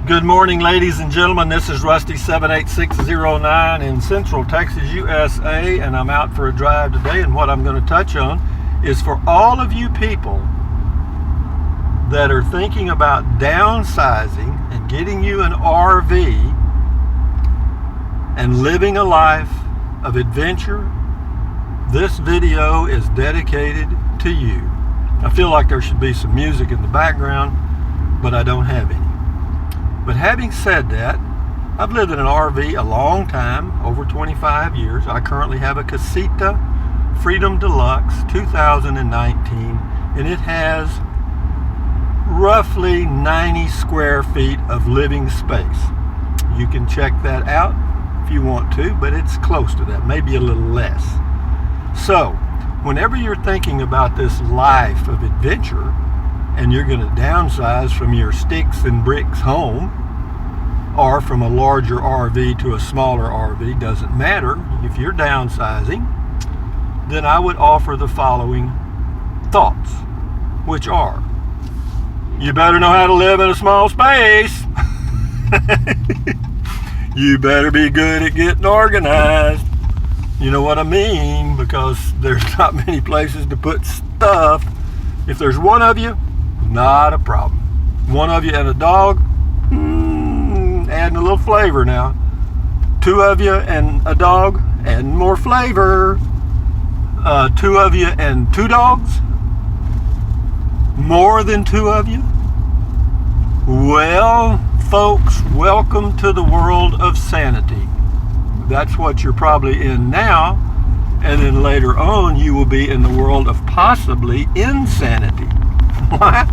Good morning, ladies and gentlemen. This is Rusty 78609 in Central Texas, USA, and I'm out for a drive today. And what I'm going to touch on is for all of you people that are thinking about downsizing and getting you an RV and living a life of adventure. This video is dedicated to you. I feel like there should be some music in the background, but I don't have any. But having said that, I've lived in an RV a long time, over 25 years. I currently have a Casita Freedom Deluxe 2019, and it has roughly 90 square feet of living space. You can check that out if you want to, but it's close to that, maybe a little less. So, whenever you're thinking about this life of adventure, and you're going to downsize from your sticks and bricks home or from a larger RV to a smaller RV, doesn't matter. If you're downsizing, then I would offer the following thoughts, which are: you better know how to live in a small space. You better be good at getting organized. You know what I mean? Because there's not many places to put stuff. If there's one of you, not a problem. One of you and a dog, adding a little flavor now. Two of you and a dog, adding more flavor. Two of you and two dogs, more than two of you. Well, folks, welcome to the world of sanity. That's what you're probably in now, and then later on you will be in the world of possibly insanity. Why?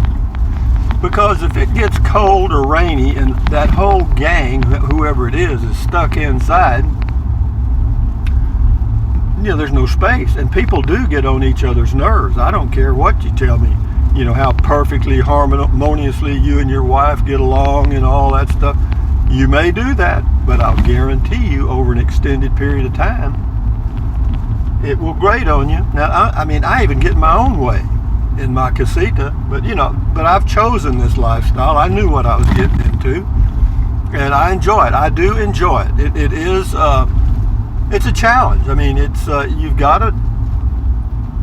Because if it gets cold or rainy and that whole gang, whoever it is stuck inside, there's no space. And people do get on each other's nerves. I don't care what you tell me, how perfectly harmoniously you and your wife get along and all that stuff. You may do that, but I'll guarantee you over an extended period of time, it will grate on you. Now, I even get in my own way in my Casita, but I've chosen this lifestyle. I knew what I was getting into, and I enjoy it. I do enjoy it. It is, it's a challenge. It's, you've got to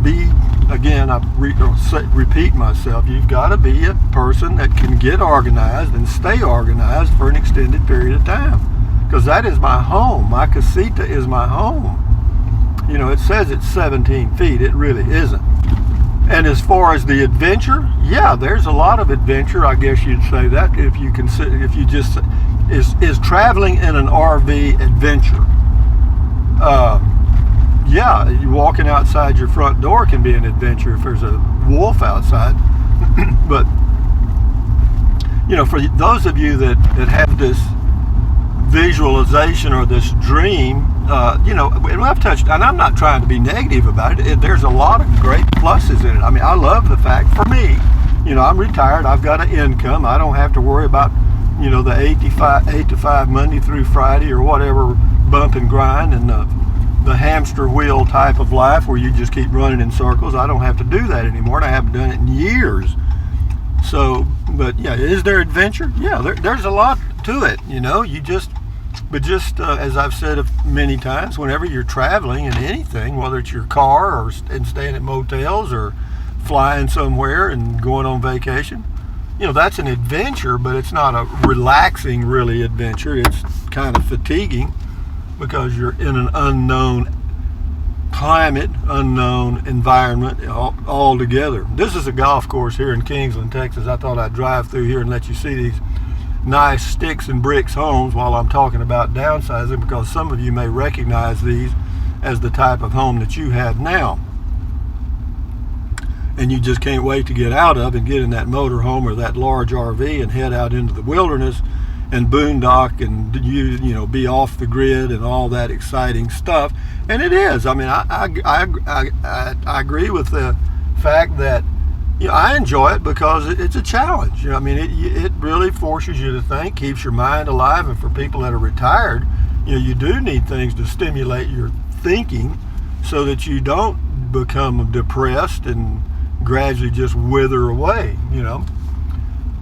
be, again, I repeat myself, you've got to be a person that can get organized and stay organized for an extended period of time, because that is my home. My Casita is my home. It says it's 17 feet. It really isn't. And as far as the adventure, yeah, there's a lot of adventure. I guess you'd say that if you consider, if you just is traveling in an RV adventure. Yeah, you walking outside your front door can be an adventure if there's a wolf outside. But for those of you that have this visualization or this dream, and I've touched, and I'm not trying to be negative about it. There's a lot of great pluses in it. I love the fact, for me, I'm retired. I've got an income. I don't have to worry about, the 8 to 5 Monday through Friday or whatever bump and grind and the hamster wheel type of life where you just keep running in circles. I don't have to do that anymore, and I haven't done it in years. So, but yeah, is there adventure? Yeah, there's a lot to it. As I've said many times, whenever you're traveling in anything, whether it's your car or staying at motels or flying somewhere and going on vacation, that's an adventure, but it's not a relaxing really adventure. It's kind of fatiguing because you're in an unknown climate, unknown environment altogether. This is a golf course here in Kingsland, Texas. I thought I'd drive through here and let you see these nice sticks and bricks homes while I'm talking about downsizing, because some of you may recognize these as the type of home that you have now, and you just can't wait to get out of and get in that motor home or that large RV and head out into the wilderness and boondock and be off the grid and all that exciting stuff. And it is. I agree with the fact that I enjoy it because it's a challenge. It really forces you to think, keeps your mind alive, and for people that are retired, you do need things to stimulate your thinking so that you don't become depressed and gradually just wither away.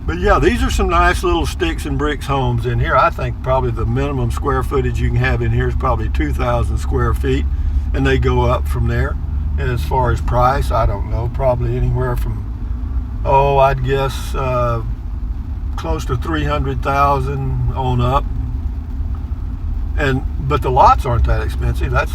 But yeah, these are some nice little sticks and bricks homes in here. I think probably the minimum square footage you can have in here is probably 2,000 square feet, and they go up from there. And as far as price, I don't know, probably anywhere from, I'd guess close to 300,000 on up. But the lots aren't that expensive. That's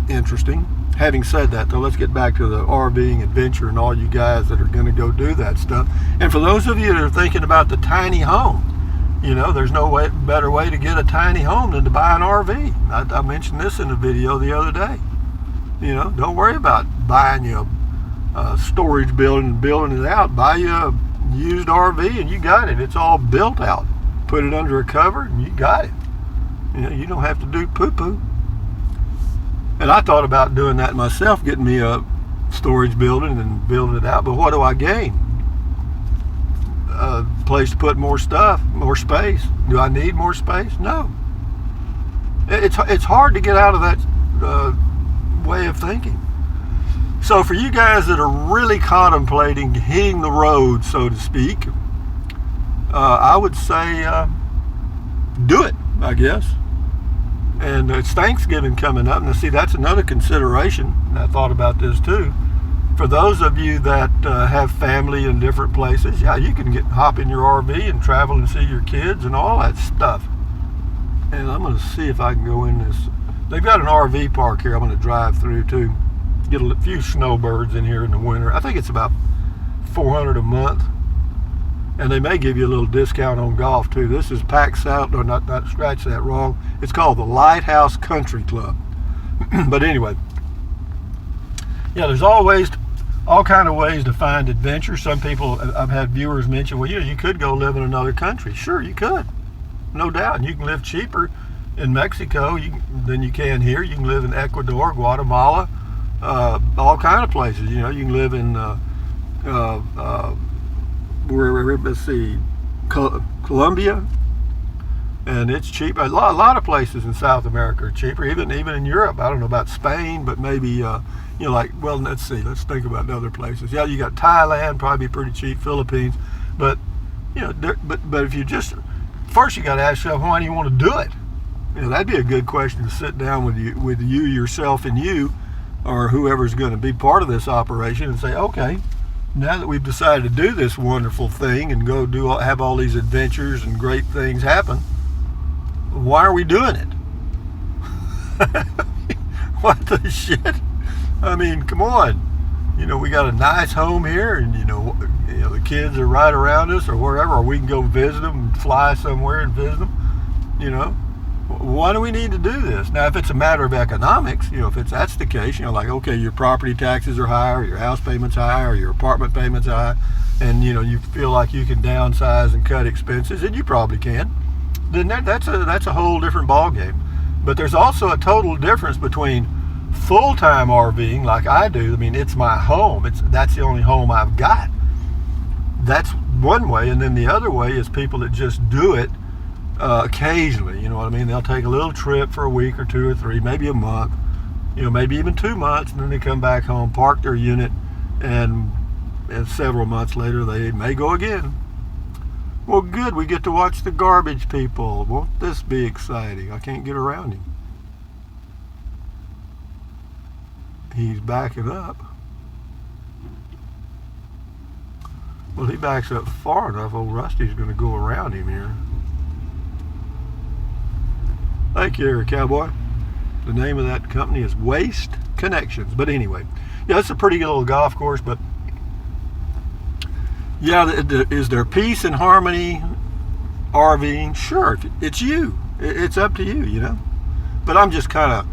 interesting. Having said that, though, let's get back to the RVing adventure and all you guys that are going to go do that stuff. And for those of you that are thinking about the tiny home, there's no better way to get a tiny home than to buy an RV. I mentioned this in a video the other day. Don't worry about buying you a storage building and building it out. Buy you a used RV and you got it. It's all built out. Put it under a cover and you got it. You don't have to do poo-poo. And I thought about doing that myself, getting me a storage building and building it out. But what do I gain? A place to put more stuff, more space. Do I need more space? No. It's hard to get out of that way of thinking. So for you guys that are really contemplating hitting the road, so to speak, I would say do it, I guess. And it's Thanksgiving coming up. Now, see, that's another consideration. And I thought about this too. For those of you that have family in different places, yeah, you can hop in your RV and travel and see your kids and all that stuff. And I'm going to see if I can go in this. They've got an RV park here I'm going to drive through too. Get a few snowbirds in here in the winter. I think it's about $400 a month. And they may give you a little discount on golf too. This is Pack South, or not scratch that wrong. It's called the Lighthouse Country Club. But anyway, yeah, there's always all kind of ways to find adventure. Some people, I've had viewers mention, well, you could go live in another country. Sure, you could, no doubt. And you can live cheaper in Mexico than you can here. You can live in Ecuador, Guatemala, all kind of places. You can live in let's see, Colombia, and it's cheap. A lot of places in South America are cheaper, even in Europe. I don't know about Spain, but maybe let's see, let's think about other places. Yeah, you got Thailand, probably pretty cheap, Philippines, but but if you just first you got to ask yourself, why do you want to do it? That'd be a good question to sit down with you yourself and you, or whoever's going to be part of this operation, and say, okay, now that we've decided to do this wonderful thing and go have all these adventures and great things happen, why are we doing it? What the shit? I mean, come on. We got a nice home here, and the kids are right around us or wherever, or we can go visit them and fly somewhere and visit them. Why do we need to do this? Now, if it's a matter of economics, if that's the case, like, okay, your property taxes are high, or your house payment's high, or your apartment payment's high, and you feel like you can downsize and cut expenses, and you probably can, then that's a whole different ballgame. But there's also a total difference between full-time RVing, like I do. I mean, it's my home. That's the only home I've got. That's one way, and then the other way is people that just do it occasionally. You know what I mean? They'll take a little trip for a week or 2 or 3, maybe a month, maybe even 2 months, and then they come back home, park their unit, and several months later they may go again. Well, good, we get to watch the garbage people. Won't this be exciting? I can't get around him. He's backing up. Well, he backs up far enough, old Rusty's going to go around him here. Thank you, cowboy. The name of that company is Waste Connections. But anyway, yeah, it's a pretty good little golf course. But yeah, is there peace and harmony RVing? Sure, it's you. It's up to you, But I'm just kind of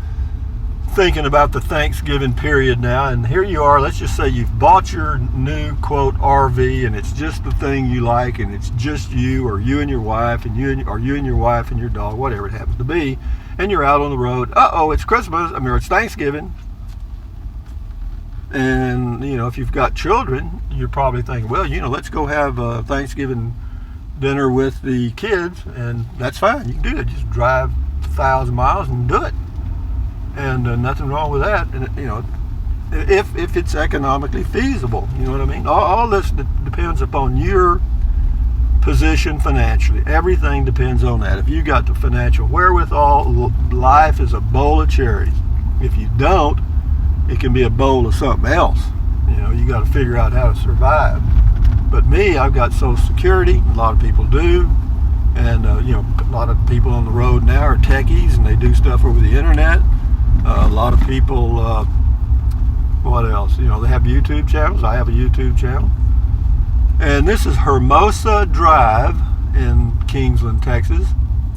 thinking about the Thanksgiving period now, and here you are. Let's just say you've bought your new quote RV, and it's just the thing you like, and it's just you, or you and your wife, and you and your wife and your dog, whatever it happens to be, and you're out on the road. It's Christmas. It's Thanksgiving, and if you've got children, you're probably thinking, well, let's go have a Thanksgiving dinner with the kids, and that's fine. You can do it. Just drive 1,000 miles and do it. And nothing wrong with that. And if it's economically feasible, you know what I mean. All this depends upon your position financially. Everything depends on that. If you got the financial wherewithal, life is a bowl of cherries. If you don't, it can be a bowl of something else. You got to figure out how to survive. But me, I've got Social Security. A lot of people do. And, a lot of people on the road now are techies and they do stuff over the internet. A lot of people, what else? They have YouTube channels. I have a YouTube channel. And this is Hermosa Drive in Kingsland, Texas.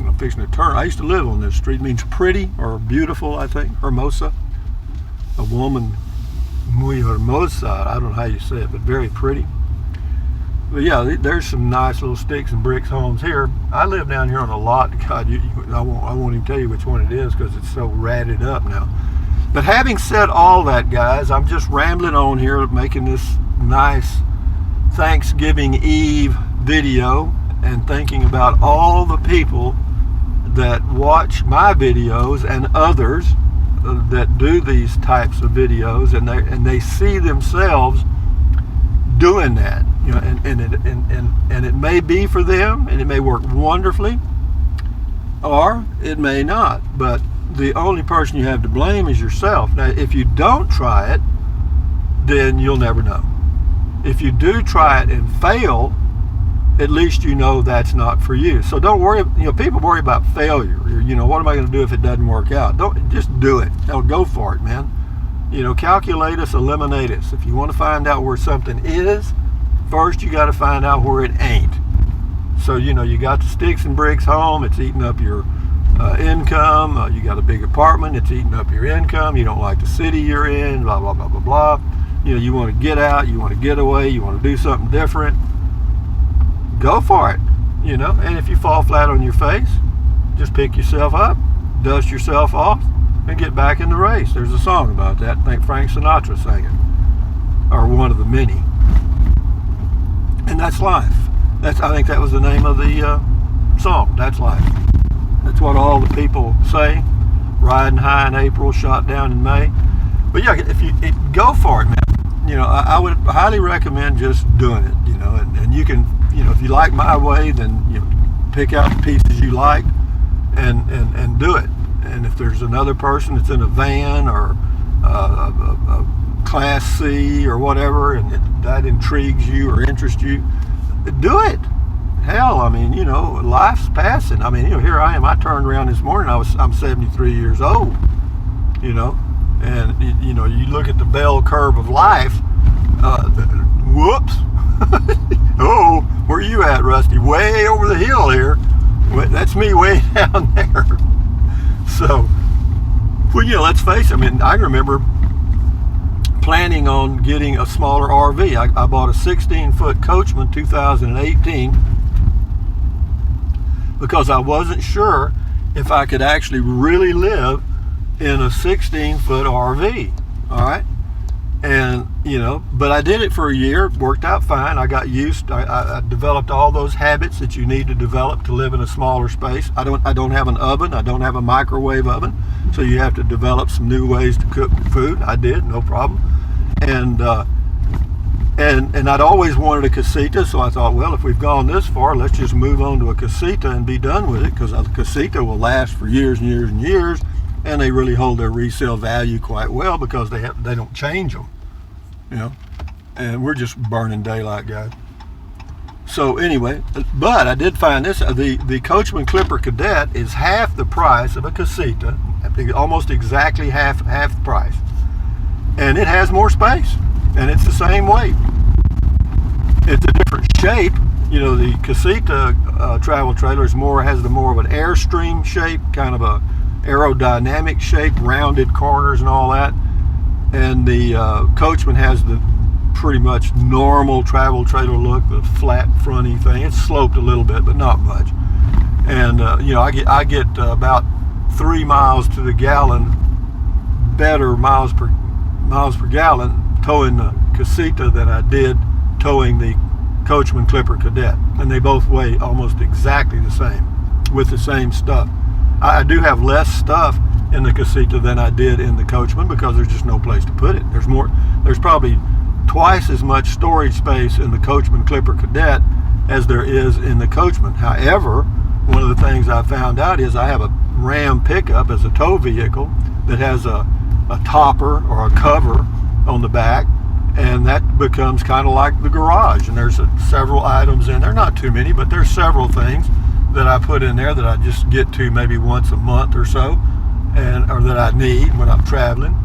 I'm fixing to turn. I used to live on this street. It means pretty or beautiful, I think. Hermosa. A woman, muy hermosa. I don't know how you say it, but very pretty. But yeah, there's some nice little sticks and bricks homes here. I live down here on a lot. God, I won't even tell you which one it is because it's so ratted up now. But having said all that, guys, I'm just rambling on here, making this nice Thanksgiving Eve video and thinking about all the people that watch my videos and others that do these types of videos, and they see themselves doing that. And it may be for them, and it may work wonderfully, or it may not. But the only person you have to blame is yourself. Now, if you don't try it, then you'll never know. If you do try it and fail, at least you know that's not for you. So don't worry. People worry about failure. What am I going to do if it doesn't work out? Don't just do it. Go for it, man. Calculatus eliminatus. If you want to find out where something is, first you got to find out where it ain't. So you got the sticks and bricks home. It's eating up your income. You got a big apartment. It's eating up your income. You don't like the city you're in. Blah blah blah blah blah. You want to get out. You want to get away. You want to do something different. Go for it. And if you fall flat on your face, just pick yourself up, dust yourself off, and get back in the race. There's a song about that. I think Frank Sinatra sang it, or one of the many. And that's life. I think that was the name of the song. That's life. That's what all the people say. Riding high in April, shot down in May. But yeah, if you go for it, man. I would highly recommend just doing it. And you can, if you like my way, then pick out the pieces you like and do it. And if there's another person that's in a van or a Class C or whatever, and that intrigues you or interests you, do it. Hell, life's passing. Here I am. I turned around this morning. I'm 73 years old. And you look at the bell curve of life. Whoops. Oh, where you at, Rusty? Way over the hill here. That's me way down there. So, let's face it. I remember planning on getting a smaller RV. I bought a 16-foot Coachman 2018 because I wasn't sure if I could actually really live in a 16-foot RV. All right. And, but I did it for a year, worked out fine. I got used, I developed all those habits that you need to develop to live in a smaller space. I don't have an oven. I don't have a microwave oven. So you have to develop some new ways to cook food. I did, no problem. And I'd always wanted a casita. So I thought, well, if we've gone this far, let's just move on to a casita and be done with it, because a casita will last for years and years and years. And they really hold their resale value quite well because they don't change them, and we're just burning daylight, guys. So anyway, but I did find this, the Coachman Clipper Cadet is half the price of a casita, almost exactly half the price, and it has more space, and it's the same weight. It's a different shape. The casita travel trailer has more of an Airstream shape, kind of a aerodynamic shape, rounded corners and all that, and the Coachman has the pretty much normal travel trailer look, the flat fronty thing. It's sloped a little bit, but not much. And I get about 3 miles to the gallon, better miles per gallon towing the casita than I did towing the Coachman Clipper Cadet, and they both weigh almost exactly the same with the same stuff. I do have less stuff in the casita than I did in the Coachman because there's just no place to put it. There's probably twice as much storage space in the Coachman Clipper Cadet as there is in the Coachman. However, one of the things I found out is I have a Ram pickup as a tow vehicle that has a topper or a cover on the back, and that becomes kind of like the garage, and there's several items in there, not too many, but there's several things that I put in there that I just get to maybe once a month or so, or that I need when I'm traveling,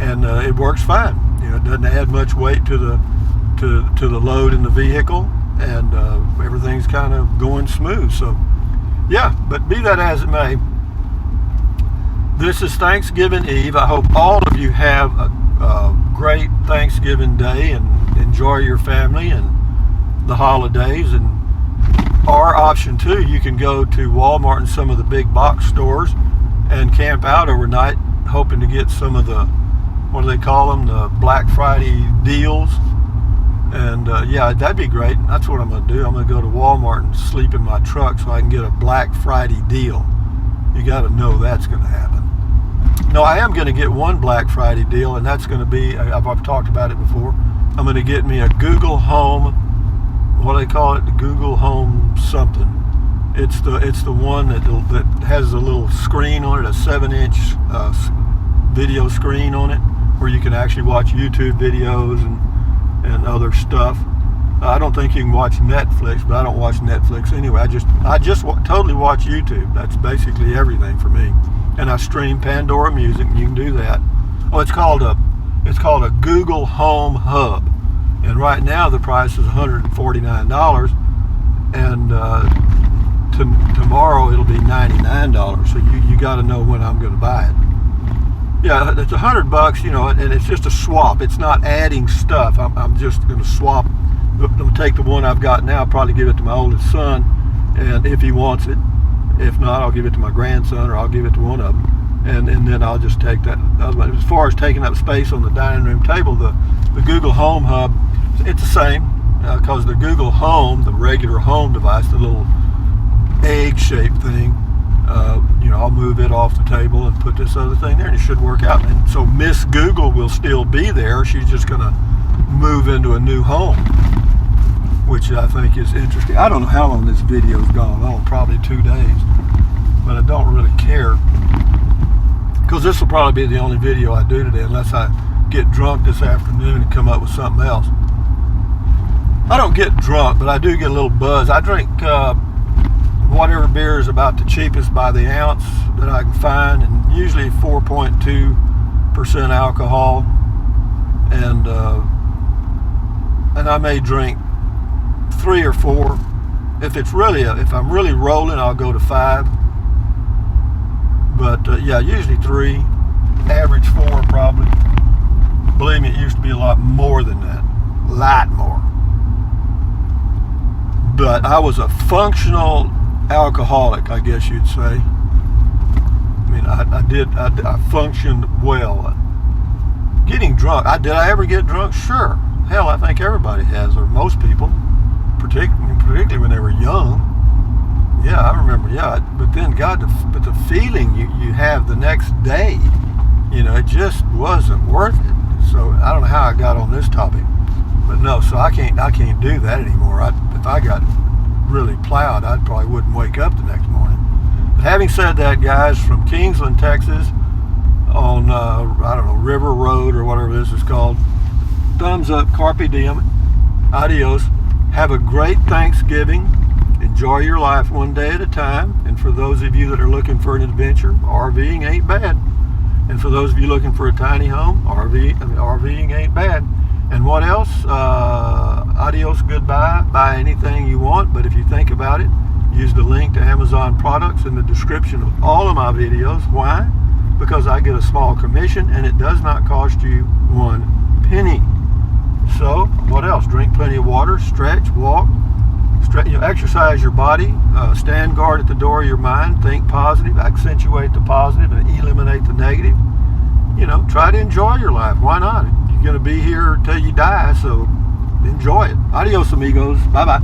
and it works fine. It doesn't add much weight to the load in the vehicle, and everything's kind of going smooth. So yeah, but be that as it may, this is Thanksgiving Eve. I hope all of you have a great Thanksgiving day and enjoy your family and the holidays. And our option too, you can go to Walmart and some of the big box stores and camp out overnight, hoping to get some of the, what do they call them, the Black Friday deals. And yeah, that'd be great. That's what I'm going to do. I'm going to go to Walmart and sleep in my truck so I can get a Black Friday deal. You got to know that's going to happen. No, I am going to get one Black Friday deal, and that's going to be, I've talked about it before, I'm going to get me a Google Home, what do they call it, the Google Home something. It's the one that has a little screen on it, a 7-inch video screen on it, where you can actually watch YouTube videos and other stuff. I don't think you can watch Netflix, but I don't watch Netflix anyway. I just totally watch YouTube. That's basically everything for me. And I stream Pandora music, and you can do that. Oh, it's called a Google Home Hub, and right now the price is $149, and tomorrow it'll be $99. So you got to know when I'm going to buy it. Yeah, it's $100, and it's just a swap. It's not adding stuff. I'm just going to swap. I'm going to take the one I've got now, probably give it to my oldest son, and if he wants it. If not, I'll give it to my grandson, or I'll give it to one of them, and then I'll just take that other one. As far as taking up space on the dining room table, the Google Home Hub, it's the same, because the Google Home, the regular home device, the little egg-shaped thing, I'll move it off the table and put this other thing there, and it should work out. And so Miss Google will still be there. She's just going to move into a new home, which I think is interesting. I don't know how long this video's gone on, probably 2 days, but I don't really care, because this will probably be the only video I do today, unless I get drunk this afternoon and come up with something else. I don't get drunk, but I do get a little buzz. I drink whatever beer is about the cheapest by the ounce that I can find, and usually 4.2% alcohol, and I may drink 3 or 4. If I'm really rolling, I'll go to 5. But yeah, usually 3, average 4 probably. Believe me, it used to be a lot more than that, a lot more. But I was a functional alcoholic, I guess you'd say. I mean, I functioned well. Getting drunk, did I ever get drunk? Sure. Hell, I think everybody has, or most people, particularly when they were young. Yeah, I remember. Yeah, but then but the feeling you have the next day, it just wasn't worth it. So I don't know how I got on this topic, but no. So I can't do that anymore. If I got really plowed, I probably wouldn't wake up the next morning. But having said that, guys, from Kingsland, Texas, on I don't know, River Road or whatever this is called. Thumbs up, carpe diem, adios. Have a great Thanksgiving. Enjoy your life one day at a time. And for those of you that are looking for an adventure, RVing ain't bad. And for those of you looking for a tiny home, RVing ain't bad. And what else? Adios, goodbye. Buy anything you want, but if you think about it, use the link to Amazon products in the description of all of my videos. Why? Because I get a small commission, and it does not cost you 1 penny. So, what else? Drink plenty of water, stretch, walk, exercise your body, stand guard at the door of your mind, think positive, accentuate the positive, and eliminate the negative. Try to enjoy your life. Why not? You're going to be here till you die, so enjoy it. Adios, amigos. Bye-bye.